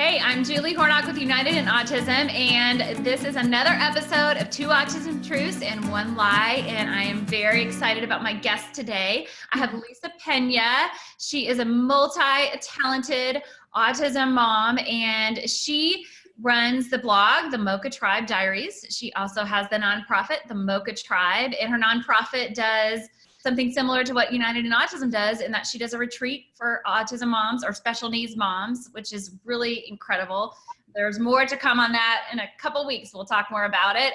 Hey, I'm Julie Hornock with United in Autism, and this is another episode of 2 Autism Truths and 1 Lie, and I am very excited about my guest today. I have Lisa Peña. She is a multi-talented autism mom, and she runs the blog, the MOCHA Tribe Diaries. She also has the nonprofit, the MOCHA Tribe, and her nonprofit does something similar to what United in Autism does, in that she does a retreat for autism moms or special needs moms, which is really incredible. There's more to come on that in a couple weeks. We'll talk more about it.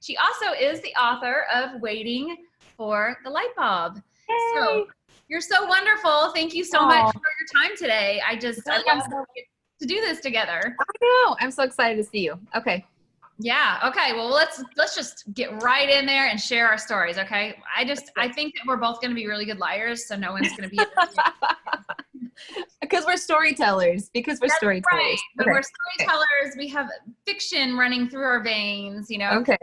She also is the author of Waiting for the Light Bulb. Yay. So you're so wonderful. Thank you so much for your time today. I love to do this together. I know. I'm so excited to see you. Okay. Yeah. Okay. Well, let's just get right in there and share our stories. Okay. I think that we're both going to be really good liars, so no one's going to be. Because we're storytellers. Right. Okay. We're storytellers. We have fiction running through our veins. You know. Okay.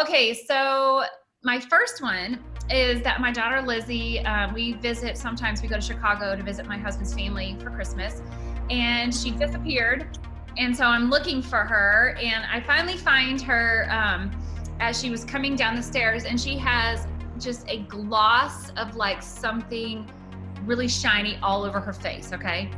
Okay. So my first one is that my daughter Lizzie. We visit sometimes. We go to Chicago to visit my husband's family for Christmas, and she disappeared. And so I'm looking for her, and I finally find her as she was coming down the stairs, and she has just a gloss of like something really shiny all over her face, okay?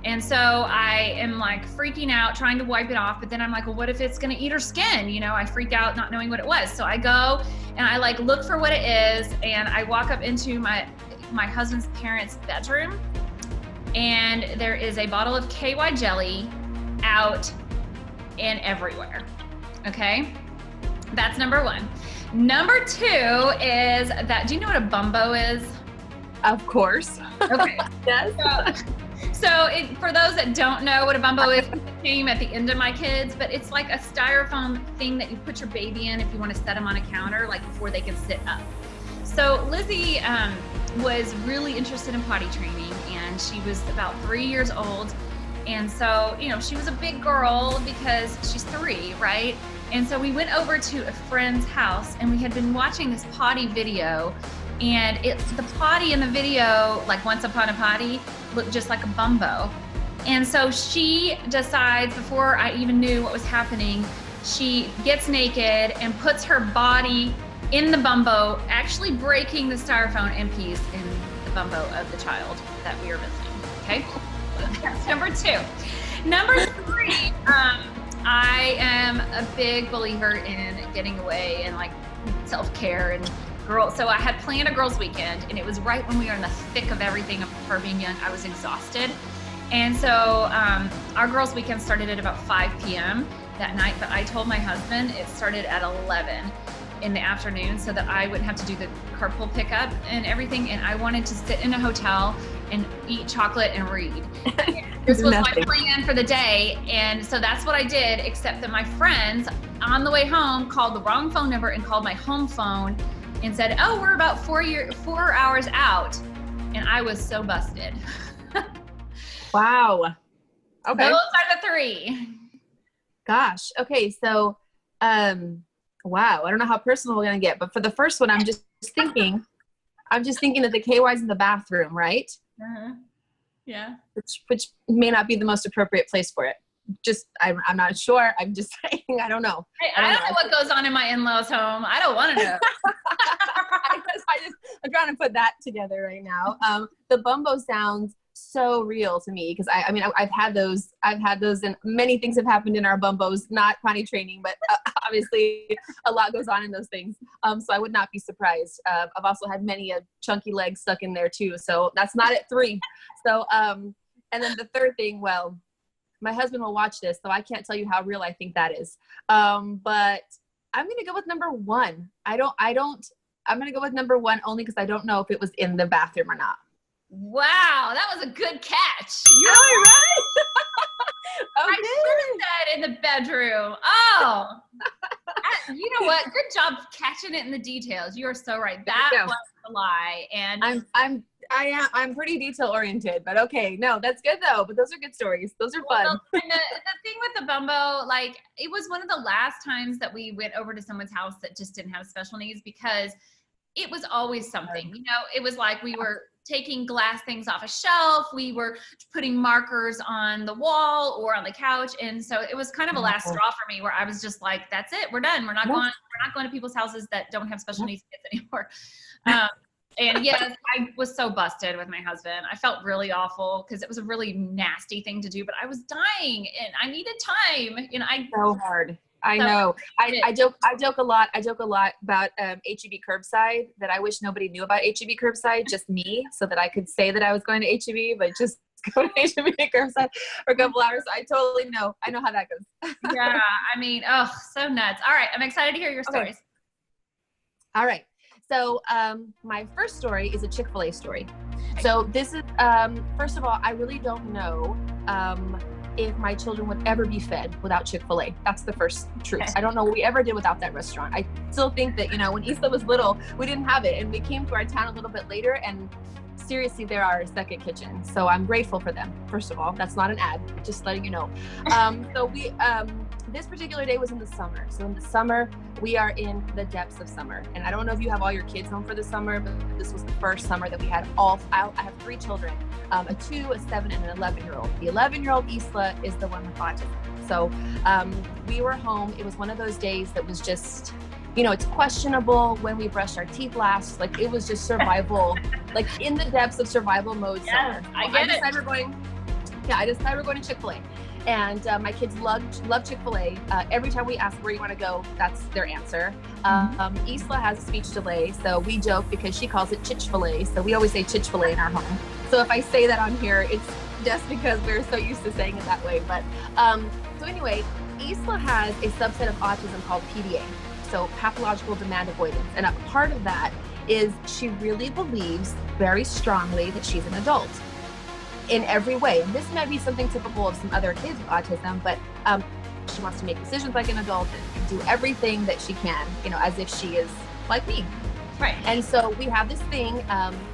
And so I am like freaking out, trying to wipe it off, but then I'm like, well, what if it's gonna eat her skin? You know, I freak out not knowing what it was. So I go and I like look for what it is, and I walk up into my husband's parents' bedroom, and there is a bottle of KY jelly out and everywhere. Okay, that's number one. Number two is that, do you know what a bumbo is? Of course. Okay. Yes. So for those that don't know what a bumbo is, it came at the end of my kids, but it's like a styrofoam thing that you put your baby in if you want to set them on a counter, like before they can sit up. So Lizzie was really interested in potty training, and she was about 3 years old. And so, you know, she was a big girl because she's 3, right? And so we went over to a friend's house, and we had been watching this potty video, and the potty in the video, like Once Upon a Potty, looked just like a bumbo. And so she decides, before I even knew what was happening, she gets naked and puts her body in the bumbo, actually breaking the styrofoam piece in the bumbo of the child that we were visiting, okay? That's number 2. Number 3, I am a big believer in getting away and like self-care and girls. So I had planned a girls' weekend, and it was right when we were in the thick of everything of her being young. I was exhausted. And so our girls' weekend started at about 5 p.m. that night, but I told my husband it started at 11 in the afternoon so that I wouldn't have to do the carpool pickup and everything. And I wanted to sit in a hotel and eat chocolate and read. This was my plan for the day. And so that's what I did, except that my friends on the way home called the wrong phone number and called my home phone and said, oh, we're about 4 hours out. And I was so busted. Wow. Okay. Those are the 3. Gosh. Okay. So, wow. I don't know how personal we're going to get, but for the first one, I'm just thinking that the KY's in the bathroom, right? Uh-huh. Yeah. Which may not be the most appropriate place for it. I'm not sure. I'm just saying, I don't know. I don't know what goes on in my in-laws' home. I don't want to know. I'm trying to put that together right now. The bumbo sounds so real to me, because I mean, I've had those, and many things have happened in our bumbos, not potty training, but obviously a lot goes on in those things. So I would not be surprised. I've also had many a chunky leg stuck in there too. So that's not at 3. So, and then the third thing, well, my husband will watch this, so I can't tell you how real I think that is. But I'm going to go with number 1. I'm going to go with number 1 only because I don't know if it was in the bathroom or not. Wow, that was a good catch. You're right. I should have said in the bedroom. Oh, you know what? Good job catching it in the details. You are so right. That was a lie. And I'm pretty detail oriented, but okay. No, that's good though. But those are good stories. Those are fun. And the thing with the bumbo, like, it was one of the last times that we went over to someone's house that just didn't have special needs, because it was always something, you know. It was like we were taking glass things off a shelf. We were putting markers on the wall or on the couch. And so it was kind of a last straw for me where I was just like, that's it. We're done. We're not going to people's houses that don't have special needs kids anymore. And yes, I was so busted with my husband. I felt really awful because it was a really nasty thing to do, but I was dying and I needed time. So hard. I know. I joke a lot about HEB curbside, that I wish nobody knew about HEB curbside, just me, so that I could say that I was going to HEB, but just go to HEB curbside for a couple hours. I know how that goes. Yeah. I mean, oh, so nuts. All right. I'm excited to hear your stories. Okay. All right. So my first story is a Chick-fil-A story. So this is, first of all, I really don't know if my children would ever be fed without Chick-fil-A. That's the first truth. I don't know what we ever did without that restaurant. I still think that, when Isla was little, we didn't have it. And we came to our town a little bit later, and seriously, they're our second kitchen. So I'm grateful for them. First of all, that's not an ad, just letting you know. This particular day was in the summer. So in the summer, we are in the depths of summer. And I don't know if you have all your kids home for the summer, but this was the first summer that we had I have 3 children, a 2, a 7, and an 11-year-old. The 11-year-old Isla is the one with autism. So we were home. It was one of those days that was just, it's questionable when we brushed our teeth last. Like, it was just survival, like in the depths of survival mode. Yes, summer. I decided we're going to Chick-fil-A. And my kids love Chick-fil-A. Every time we ask where you want to go, that's their answer. Isla has a speech delay, so we joke because she calls it Chick-fil-A. So we always say Chick-fil-A in our home. So if I say that on here, it's just because we're so used to saying it that way. But so anyway, Isla has a subset of autism called PDA, so pathological demand avoidance. And a part of that is she really believes very strongly that she's an adult in every way. And this might be something typical of some other kids with autism, but she wants to make decisions like an adult and do everything that she can, as if she is like me. Right. And so we have this thing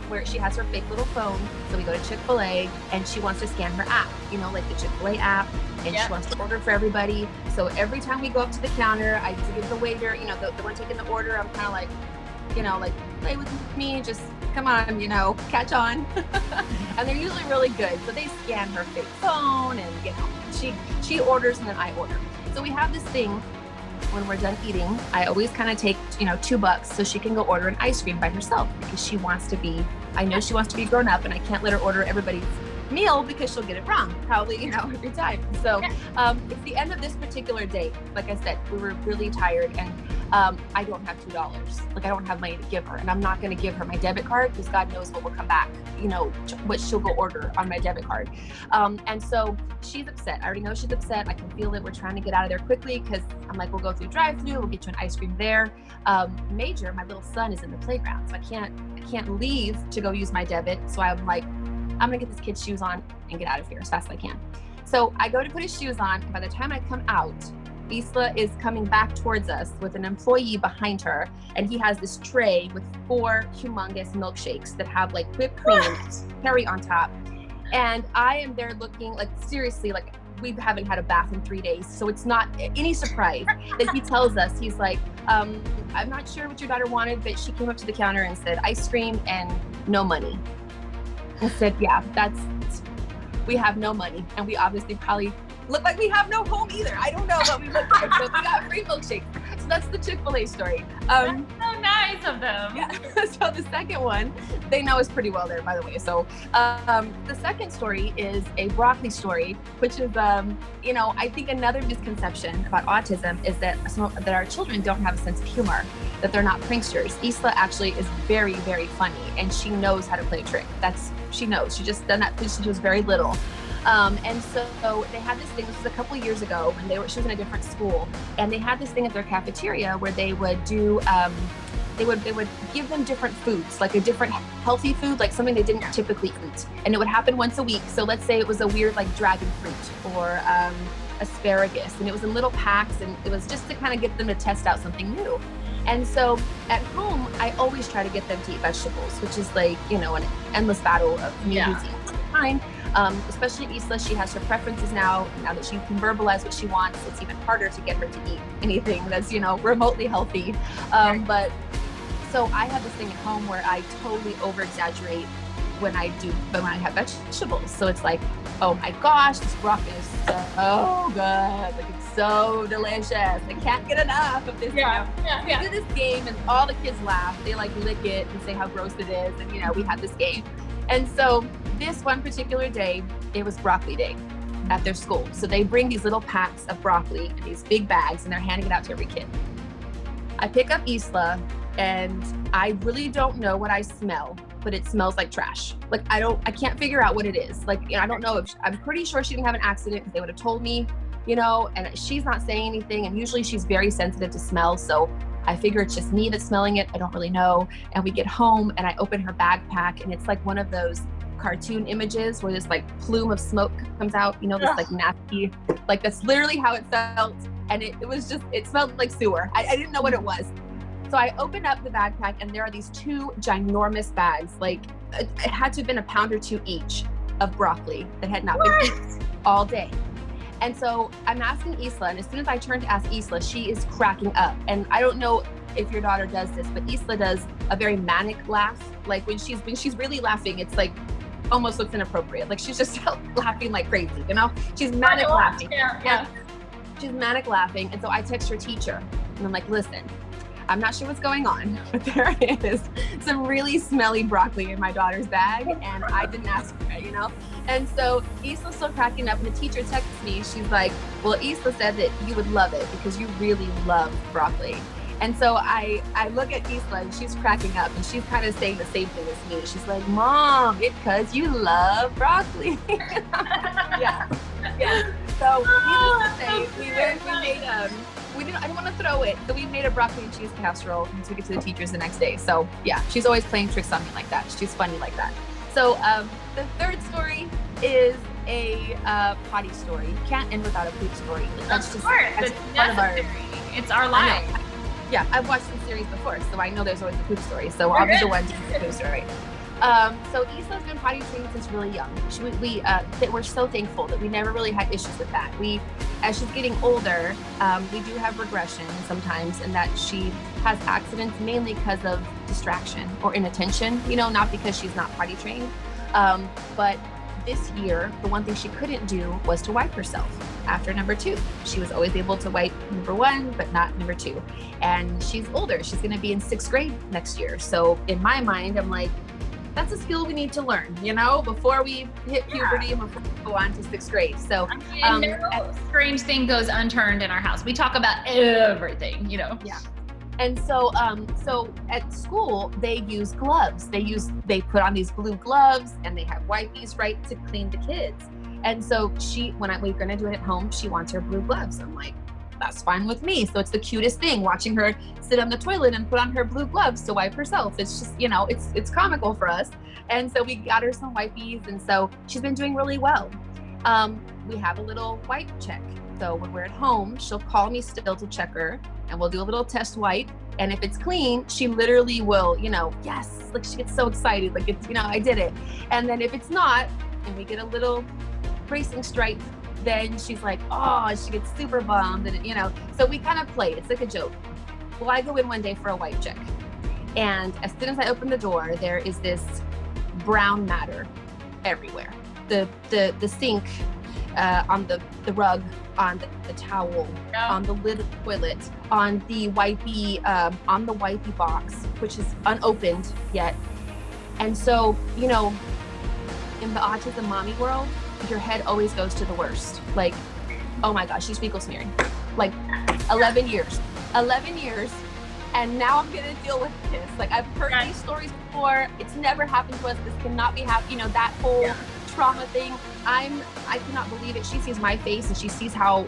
where she has her fake little phone. So we go to Chick-fil-A and she wants to scan her app, like the Chick-fil-A app, and she wants to order for everybody. So every time we go up to the counter, I give the waiter, the one taking the order, I'm kind of like, play with me, just come on, catch on. And they're usually really good. So they scan her fake phone and, she orders and then I order. So we have this thing when we're done eating. I always kind of take, $2 so she can go order an ice cream by herself because I know she wants to be grown up and I can't let her order everybody's meal because she'll get it wrong probably, every time. So it's the end of this particular day. Like I said, we were really tired and I don't have $2. Like, I don't have money to give her, and I'm not going to give her my debit card because God knows what will come back, what she'll go order on my debit card. And so she's upset. I already know she's upset. I can feel it. We're trying to get out of there quickly because I'm like, we'll go through drive-thru, we'll get you an ice cream there. Major, my little son, is in the playground, so I can't leave to go use my debit. So I'm like, I'm gonna get this kid's shoes on and get out of here as fast as I can. So I go to put his shoes on, and by the time I come out, Isla is coming back towards us with an employee behind her, and he has this tray with 4 humongous milkshakes that have like whipped cream, cherry on top. And I am there looking like, seriously, like we haven't had a bath in 3 days. So it's not any surprise that he tells us, he's like, I'm not sure what your daughter wanted, but she came up to the counter and said ice cream and no money. I said, yeah, we have no money. And we obviously probably look like we have no home either. I don't know what we look like, but we got free milkshakes. So that's the Chick-fil-A story. That's so nice of them. Yeah. So the second one, they know us pretty well there, by the way. So the second story is a broccoli story, which is, I think another misconception about autism is that our children don't have a sense of humor, that they're not pranksters. Isla actually is very, very funny, and she knows how to play a trick. She knows. She just done that since she was very little. And so they had this thing, this was a couple of years ago when she was in a different school, and they had this thing at their cafeteria where they would do, they would give them different foods, like a different healthy food, like something they didn't typically eat. And it would happen once a week. So let's say it was a weird like dragon fruit or asparagus, and it was in little packs, and it was just to kind of get them to test out something new. And so at home, I always try to get them to eat vegetables, which is like, an endless battle of me using time. Especially Isla, she has her preferences now that she can verbalize what she wants. It's even harder to get her to eat anything that's, remotely healthy. But so I have this thing at home where I totally over exaggerate when I have vegetables. So it's like, oh my gosh, this broccoli is so good. Like, it's so delicious. I can't get enough of this. We do this game and all the kids laugh. They like lick it and say how gross it is. And we had this game. And so this one particular day, it was broccoli day at their school. So they bring these little packs of broccoli in these big bags and they're handing it out to every kid. I pick up Isla and I really don't know what I smell, but it smells like trash. Like, I can't figure out what it is. Like, I don't know I'm pretty sure she didn't have an accident because they would have told me, and she's not saying anything. And usually she's very sensitive to smell. So I figure it's just me that's smelling it. I don't really know. And we get home and I open her backpack and it's like one of those cartoon images where this like plume of smoke comes out, this like nasty, like that's literally how it felt. And it smelled like sewer. I didn't know what it was. So I opened up the backpack and there are these 2 ginormous bags. Like it had to have been a pound or 2 each of broccoli that had not been eaten all day. And so I'm asking Isla, and as soon as I turn to ask Isla, she is cracking up. And I don't know if your daughter does this, but Isla does a very manic laugh. Like when she's really laughing, it's like almost looks inappropriate. Like she's just laughing like crazy, She's manic laughing. Yeah. She's manic laughing. And so I text her teacher and I'm like, listen, I'm not sure what's going on, but there is some really smelly broccoli in my daughter's bag and I didn't ask for it, And so Isla's still cracking up and the teacher texts me. She's like, well, Isla said that you would love it because you really love broccoli. And so I look at Isla and she's cracking up and she's kind of saying the same thing as me. She's like, Mom, it's because you love broccoli. Yeah. So needless to say, I didn't want to throw it, so we made a broccoli and cheese casserole and took it to the teachers the next day. So yeah, she's always playing tricks on me like that. She's funny like that. So the third story is a potty story. You can't end without a poop story. That's just part of our. It's our life. Yeah, I've watched the series before, so I know there's always a poop story. So I'll be the one to do the poop story. So Isla's been potty trained since really young. We're so thankful that we never really had issues with that. As she's getting older, we do have regression sometimes, and that she has accidents mainly because of distraction or inattention, not because she's not potty trained. But this year, the one thing she couldn't do was to wipe herself after number 2. She was always able to wipe number 1, but not number 2. And she's older. She's going to be in 6th grade next year. So in my mind, I'm like, that's a skill we need to learn, before we hit puberty and before we go on to 6th grade. So no strange thing goes unturned in our house. We talk about everything, Yeah. And so at school they use gloves. They put on these blue gloves and they have wipes, right, to clean the kids. And so we're gonna do it at home, she wants her blue gloves. I'm like, that's fine with me. So it's the cutest thing watching her sit on the toilet and put on her blue gloves to wipe herself. It's just, it's comical for us. And so we got her some wipes, and so she's been doing really well. We have a little wipe check. So when we're at home, she'll call me still to check her, and we'll do a little test wipe. And if it's clean, she literally will, yes, like she gets so excited, like it's, I did it. And then if it's not, and we get a little racing stripe, then she's like, oh, she gets super bummed, and so we kind of play. It's like a joke. Well, I go in one day for a wipe check, and as soon as I open the door, there is this brown matter everywhere. The sink, on the rug, on the towel, on the lid of the toilet, on the wipey box, which is unopened yet. And so, in the autism mommy world, your head always goes to the worst. Like, oh my gosh, she's fecal smearing. Like 11 years. And now I'm gonna deal with this. Like, I've heard these stories before. It's never happened to us. This cannot be happening. That whole trauma thing. I cannot believe it. She sees my face and she sees how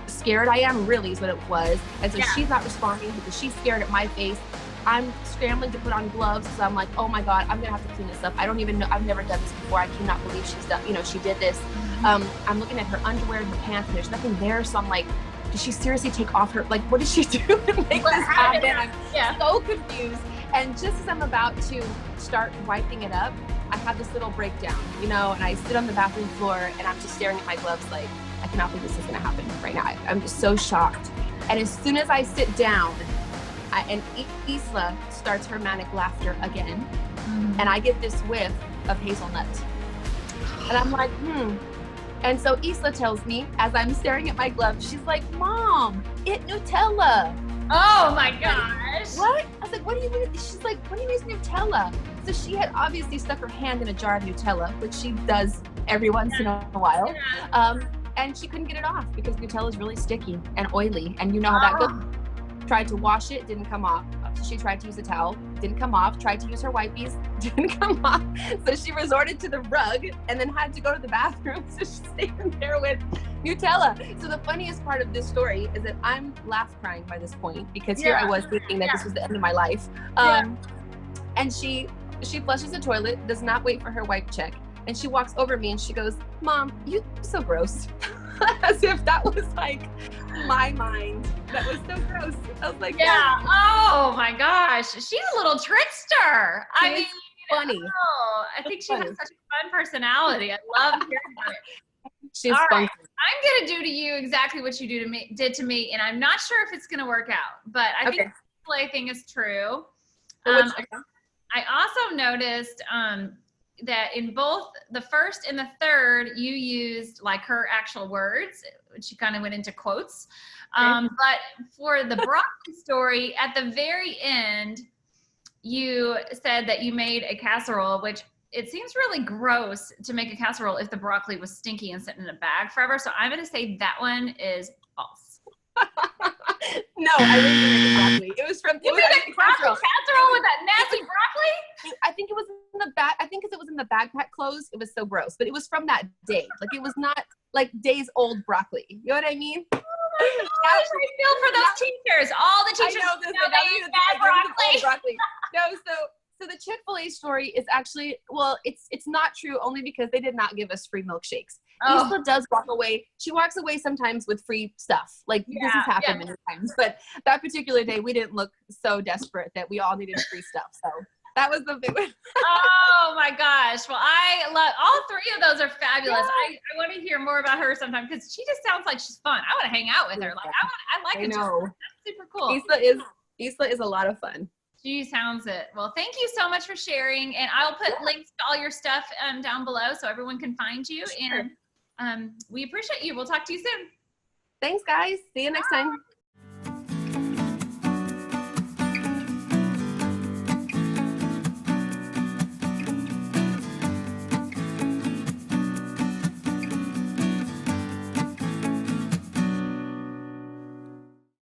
scared I am, really is what it was. And so she's not responding because she's scared at my face. I'm scrambling to put on gloves because I'm like, oh my God, I'm gonna have to clean this up. I don't even know, I've never done this before. I cannot believe she's done, she did this. I'm looking at her underwear and her pants and there's nothing there. So I'm like, did she seriously take off her, what did she do to make this happen? I'm so confused. And just as I'm about to start wiping it up, I have this little breakdown, and I sit on the bathroom floor and I'm just staring at my gloves like, I cannot believe this is gonna happen right now. I'm just so shocked. And as soon as I sit down, And Isla starts her manic laughter again. And I get this whiff of hazelnut. And I'm like, And so Isla tells me, as I'm staring at my glove, she's like, Mom, it Nutella. Oh my gosh. What? I was like, what do you mean? She's like, what do you mean it's Nutella? So she had obviously stuck her hand in a jar of Nutella, which she does every once in a while. And she couldn't get it off because Nutella is really sticky and oily. And you know how that goes. Tried to wash it, didn't come off. So she tried to use a towel, didn't come off. Tried to use her wipes, didn't come off. So she resorted to the rug and then had to go to the bathroom. So she's staying there with Nutella. So the funniest part of this story is that I'm laugh crying by this point because here I was thinking that this was the end of my life. And she flushes the toilet, does not wait for her wipe check. And she walks over me and she goes, Mom, you're so gross. As if that was like my mind. That was so gross. I was like, oh my gosh. She's a little trickster. I mean, funny. Oh, I think she has such a fun personality. I love hearing about it. She's All funky. right. I'm gonna do to you exactly what you did to me, and I'm not sure if it's gonna work out, but I think the play thing is true. I also noticed that in both the first and the third, you used like her actual words, which you kind of went into quotes. But for the broccoli story, at the very end, you said that you made a casserole, which it seems really gross to make a casserole if the broccoli was stinky and sitting in a bag forever. So I'm going to say that one is false. No, I didn't make a broccoli. It was from casserole with that nasty broccoli. I think it was in the bag. I think because it was in the backpack clothes, it was so gross. But it was from that day. Like it was not like days old broccoli. You know what I mean? Oh my gosh, I feel for those teachers. All the teachers they ate bad broccoli. No, so the Chick-fil-A story is actually, well, it's not true only because they did not give us free milkshakes. Isla does walk away. She walks away sometimes with free stuff. Like this has happened many times. But that particular day, we didn't look so desperate that we all needed free stuff. So that was the big one. Oh my gosh. Well, I love all three of those are fabulous. I want to hear more about her sometime because she just sounds like she's fun. I want to hang out with her. Like I like it. That's super cool. Isla is a lot of fun. She sounds it. Well, thank you so much for sharing. And I'll put links to all your stuff down below so everyone can find you. And we appreciate you. We'll talk to you soon. Thanks, guys. See you next time.